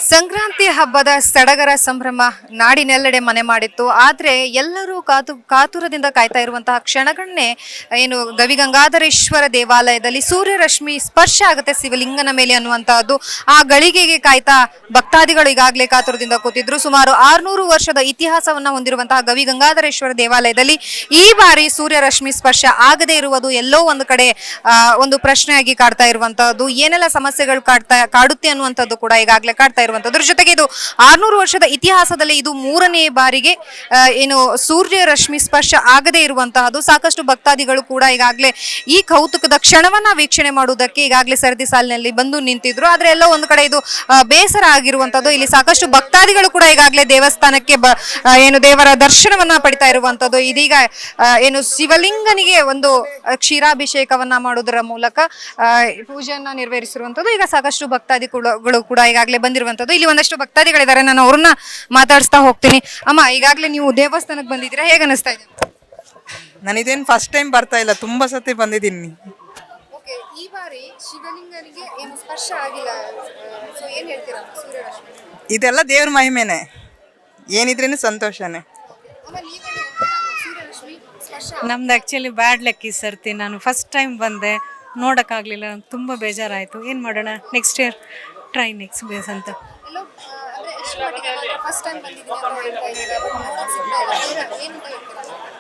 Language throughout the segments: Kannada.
ಸಂಕ್ರಾಂತಿ ಹಬ್ಬದ ಸಡಗರ ಸಂಭ್ರಮ ನಾಡಿನೆಲ್ಲೆಡೆ ಮನೆ ಮಾಡಿತ್ತು. ಆದರೆ ಎಲ್ಲರೂ ಕಾತುರದಿಂದ ಕಾಯ್ತಾ ಇರುವಂತಹ ಕ್ಷಣಗಳನ್ನೇ ಏನು ಗವಿಗಂಗಾಧರೇಶ್ವರ ದೇವಾಲಯದಲ್ಲಿ ಸೂರ್ಯರಶ್ಮಿ ಸ್ಪರ್ಶ ಆಗುತ್ತೆ ಶಿವಲಿಂಗನ ಮೇಲೆ ಅನ್ನುವಂತಹದ್ದು. ಆ ಗಳಿಗೆಗೆ ಕಾಯ್ತಾ ಭಕ್ತಾದಿಗಳು ಈಗಾಗಲೇ ಕಾತುರದಿಂದ ಕೂತಿದ್ರು. ಸುಮಾರು 600 ವರ್ಷದ ಇತಿಹಾಸವನ್ನ ಹೊಂದಿರುವಂತಹ ಗವಿಗಂಗಾಧರೇಶ್ವರ ದೇವಾಲಯದಲ್ಲಿ ಈ ಬಾರಿ ಸೂರ್ಯರಶ್ಮಿ ಸ್ಪರ್ಶ ಆಗದೇ ಇರುವುದು ಎಲ್ಲೋ ಒಂದು ಕಡೆ ಒಂದು ಪ್ರಶ್ನೆಯಾಗಿ ಕಾಡ್ತಾ ಇರುವಂತಹದ್ದು. ಏನೆಲ್ಲ ಸಮಸ್ಯೆಗಳು ಕಾಡುತ್ತೆ ಅನ್ನುವಂಥದ್ದು ಕೂಡ ಈಗಾಗಲೇ ಕಾಡ್ತಾ ಇರುವಂತದ್ರ ಜೊತೆಗೆ ಇದು 600 ವರ್ಷದ ಇತಿಹಾಸದಲ್ಲಿ ಇದು 3ನೇ ಬಾರಿಗೆ ಏನು ಸೂರ್ಯ ರಶ್ಮಿ ಸ್ಪರ್ಶ ಆಗದೇ ಇರುವಂತಹದ್ದು. ಸಾಕಷ್ಟು ಭಕ್ತಾದಿಗಳು ಕೂಡ ಈಗಾಗಲೇ ಈ ಕೌತುಕದ ಕ್ಷಣವನ್ನ ವೀಕ್ಷಣೆ ಮಾಡುವುದಕ್ಕೆ ಈಗಾಗಲೇ ಸರದಿ ಸಾಲಿನಲ್ಲಿ ಬಂದು ನಿಂತಿದ್ರು. ಆದ್ರೆ ಎಲ್ಲೋ ಒಂದು ಕಡೆ ಇದು ಬೇಸರ ಆಗಿರುವಂತದ್ದು. ಇಲ್ಲಿ ಸಾಕಷ್ಟು ಭಕ್ತಾದಿಗಳು ಕೂಡ ಈಗಾಗಲೇ ದೇವಸ್ಥಾನಕ್ಕೆ ಏನು ದೇವರ ದರ್ಶನವನ್ನ ಪಡಿತಾ ಇರುವಂತದ್ದು. ಇದೀಗ ಏನು ಶಿವಲಿಂಗನಿಗೆ ಒಂದು ಕ್ಷೀರಾಭಿಷೇಕವನ್ನ ಮಾಡುವುದರ ಮೂಲಕ ಪೂಜೆಯನ್ನ ನೆರವೇರಿಸಿರುವಂತದ್ದು. ಈಗ ಸಾಕಷ್ಟು ಭಕ್ತಾದಿಗಳು ಕೂಡ ಈಗಾಗಲೇ ಬಂದಿರುವಂತದ್ದು. ಇಲ್ಲಿ ಒಂದಷ್ಟು ಭಕ್ತಾದಿಗಳಿದ್ದಾರೆ, ನಾನು ಅವ್ರನ್ನ ಮಾತಾಡಿಸ್ತಾ ಹೋಗ್ತೀನಿ. ಅಮ್ಮ, ಈಗಾಗಲೇ ನೀವು ದೇವಸ್ಥಾನಕ್ಕೆ ಬಂದಿದ್ದೀರಾ, ಹೇಗೆ ಅನಿಸ್ತಾ ಇದೆ? ನಾನು ಇದೇನು ಫಸ್ಟ್ ಟೈಮ್ ಬರ್ತಾ ಇಲ್ಲ, ತುಂಬಾ ಸತಿ ಬಂದಿದ್ದೀನಿ. ಈ ಬಾರಿ ಶಿವಲಿಂಗನಿಗೆ ಏನು ಸ್ಪರ್ಶ ಆಗಿಲ್ಲ, ಸೊ ಏನ್ ಹೇಳ್ತೀರಾ? ಸೂರ್ಯರಶ್ಮಿ ಇದೆಲ್ಲ ದೇವ್ರ ಮಹಿಮೆನೆ, ಏನಿದ್ರೇನು ಸಂತೋಷನೇ. ನಮ್ದು ಆ್ಯಕ್ಚುಲಿ ಬ್ಯಾಡ್ ಲಕ್ ಈ ಸರ್ತಿ. ನಾನು ಫಸ್ಟ್ ಟೈಮ್ ಬಂದೆ, ನೋಡೋಕ್ಕಾಗಲಿಲ್ಲ, ನಂಗೆ ತುಂಬ ಬೇಜಾರಾಯಿತು. ಏನು ಮಾಡೋಣ, next year try next base ಅಂತ.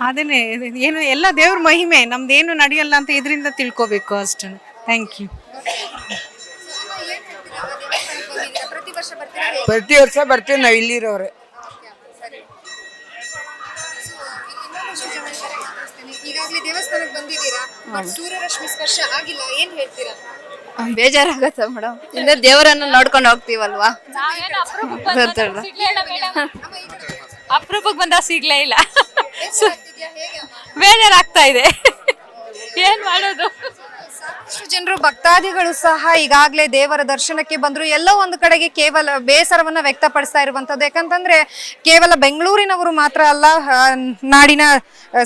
ಅದೇನೆ, ಏನು ಎಲ್ಲ ದೇವ್ರ ಮಹಿಮೆ, ನಮ್ದೇನು ನಡೆಯಲ್ಲ ಅಂತ ಇದರಿಂದ ತಿಳ್ಕೊಬೇಕು ಅಷ್ಟೇ. Thank you. ಪ್ರತಿ ವರ್ಷ ಬರ್ತೀವಿ ನಾವು ಇಲ್ಲಿರೋರೆ. ಈಗಾಗಲೇ ದೇವಸ್ಥಾನಕ್ಕೆ ಬಂದಿದ್ದೀರಾ, ಸೂರ್ಯರಶ್ಮಿ ಸ್ಪರ್ಶ ಆಗಿಲ್ಲ, ಏನ್ ಹೇಳ್ತೀರಾ? ಬೇಜಾರಾಗತ್ತ ಮೇಡಮ್, ಇಂದ ದೇವರನ್ನ ನೋಡ್ಕೊಂಡು ಹೋಗ್ತೀವಲ್ವಾ. ಅಪರೂಪಕ್ಕೆ ಬಂದ ಸಿಗ್ಲೇ ಇಲ್ಲ, ಬೇಜಾರಾಗ್ತಾ ಇದೆ. ಏನ್ ಮಾಡೋದು? ಸಾಕಷ್ಟು ಜನರು ಭಕ್ತಾದಿಗಳು ಸಹ ಈಗಾಗಲೇ ದೇವರ ದರ್ಶನಕ್ಕೆ ಬಂದ್ರು. ಎಲ್ಲೋ ಒಂದು ಕಡೆಗೆ ಕೇವಲ ಬೇಸರವನ್ನ ವ್ಯಕ್ತಪಡಿಸ್ತಾ ಇರುವಂತದ್ದು. ಯಾಕಂತಂದ್ರೆ ಕೇವಲ ಬೆಂಗಳೂರಿನವರು ಮಾತ್ರ ಅಲ್ಲ, ನಾಡಿನ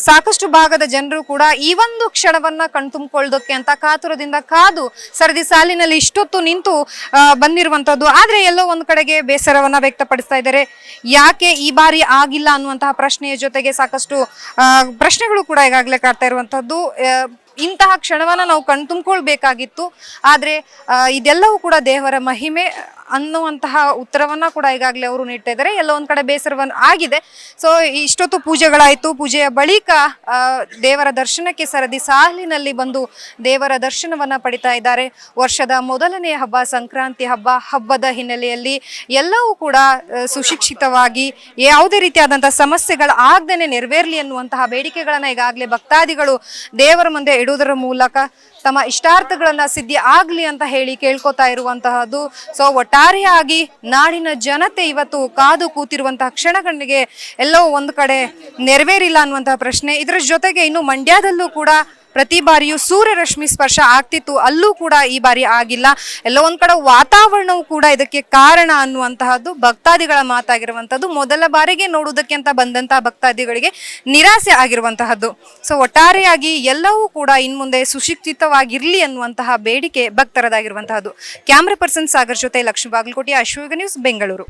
ಸಾಕಷ್ಟು ಭಾಗದ ಜನರು ಕೂಡ ಈ ಒಂದು ಕ್ಷಣವನ್ನ ಕಣ್ತುಂಬಿಕೊಳ್ಳೋದಕ್ಕೆ ಅಂತ ಕಾತುರದಿಂದ ಕಾದು ಸರದಿ ಸಾಲಿನಲ್ಲಿ ಇಷ್ಟೊತ್ತು ನಿಂತು ಬಂದಿರುವಂತದ್ದು. ಆದ್ರೆ ಎಲ್ಲೋ ಒಂದು ಕಡೆಗೆ ಬೇಸರವನ್ನ ವ್ಯಕ್ತಪಡಿಸ್ತಾ ಇದ್ದಾರೆ. ಯಾಕೆ ಈ ಬಾರಿ ಆಗಿಲ್ಲ ಅನ್ನುವಂತಹ ಪ್ರಶ್ನೆಯ ಜೊತೆಗೆ ಸಾಕಷ್ಟು ಪ್ರಶ್ನೆಗಳು ಕೂಡ ಈಗಾಗಲೇ ಕಾಡ್ತಾ ಇರುವಂತದ್ದು. ಇಂತಹ ಕ್ಷಣವನ್ನ ನಾವು ಕಣ್ತುಂಬಿಕೊಳ್ಬೇಕಾಗಿತ್ತು, ಆದ್ರೆ ಇದೆಲ್ಲವೂ ಕೂಡ ದೇವರ ಮಹಿಮೆ ಅನ್ನುವಂತಹ ಉತ್ತರವನ್ನ ಕೂಡ ಈಗಾಗಲೇ ಅವರು ನೀಡ್ತಾ ಎಲ್ಲೋ ಒಂದ್ ಕಡೆ ಬೇಸರವನ್ನ ಆಗಿದೆ. ಸೊ ಇಷ್ಟೊತ್ತು ಪೂಜೆಗಳಾಯ್ತು, ಪೂಜೆಯ ಬಳಿಕ ದೇವರ ದರ್ಶನಕ್ಕೆ ಸರದಿ ಸಾಲಿನಲ್ಲಿ ಬಂದು ದೇವರ ದರ್ಶನವನ್ನ ಪಡಿತಾ ಇದ್ದಾರೆ. ವರ್ಷದ ಮೊದಲನೇ ಹಬ್ಬ ಸಂಕ್ರಾಂತಿ ಹಬ್ಬದ ಹಿನ್ನೆಲೆಯಲ್ಲಿ ಎಲ್ಲವೂ ಕೂಡ ಸುಶಿಕ್ಷಿತವಾಗಿ ಯಾವುದೇ ರೀತಿಯಾದಂತಹ ಸಮಸ್ಯೆಗಳು ಆಗದೇನೆ ನೆರವೇರ್ಲಿ ಅನ್ನುವಂತಹ ಬೇಡಿಕೆಗಳನ್ನ ಈಗಾಗಲೇ ಭಕ್ತಾದಿಗಳು ದೇವರ ಮುಂದೆ ಇಡುವುದರ ಮೂಲಕ ತಮ್ಮ ಇಷ್ಟಾರ್ಥಗಳನ್ನ ಸಿದ್ಧಿ ಆಗ್ಲಿ ಅಂತ ಹೇಳಿ ಕೇಳ್ಕೊತಾ ಇರುವಂತಹದ್ದು. ಸೊ ಒಟ್ಟಾರೆಯಾಗಿ ನಾಡಿನ ಜನತೆ ಇವತ್ತು ಕಾದು ಕೂತಿರುವಂತಹ ಕ್ಷಣಗಳಿಗೆ ಎಲ್ಲೋ ಒಂದು ಕಡೆ ನೆರವೇರಿಲ್ಲ ಅನ್ನುವಂತಹ ಪ್ರಶ್ನೆ. ಇದರ ಜೊತೆಗೆ ಇನ್ನು ಮಂಡ್ಯದಲ್ಲೂ ಕೂಡ ಪ್ರತಿ ಬಾರಿಯೂ ಸೂರ್ಯರಶ್ಮಿ ಸ್ಪರ್ಶ ಆಗ್ತಿತ್ತು, ಅಲ್ಲೂ ಕೂಡ ಈ ಬಾರಿ ಆಗಿಲ್ಲ. ಎಲ್ಲೋ ಒಂದ್ ಕಡೆ ವಾತಾವರಣವು ಕೂಡ ಇದಕ್ಕೆ ಕಾರಣ ಅನ್ನುವಂತಹದ್ದು ಭಕ್ತಾದಿಗಳ ಮಾತಾಗಿರುವಂತದ್ದು. ಮೊದಲ ಬಾರಿಗೆ ನೋಡುವುದಕ್ಕೆ ಅಂತ ಬಂದಂತಹ ಭಕ್ತಾದಿಗಳಿಗೆ ನಿರಾಸೆ ಆಗಿರುವಂತಹದ್ದು. ಸೊ ಒಟ್ಟಾರೆಯಾಗಿ ಎಲ್ಲವೂ ಕೂಡ ಇನ್ಮುಂದೆ ಸುಶಿಕ್ಷಿತವಾಗಿರ್ಲಿ ಅನ್ನುವಂತಹ ಬೇಡಿಕೆ ಭಕ್ತರದಾಗಿರುವಂತಹದ್ದು. ಕ್ಯಾಮ್ರಾ ಪರ್ಸನ್ ಸಾಗರ್ ಜೊತೆ ಲಕ್ಷ್ಮೀ ಬಾಗಲಕೋಟೆ, ಅಶ್ವಯುಗ ನ್ಯೂಸ್, ಬೆಂಗಳೂರು.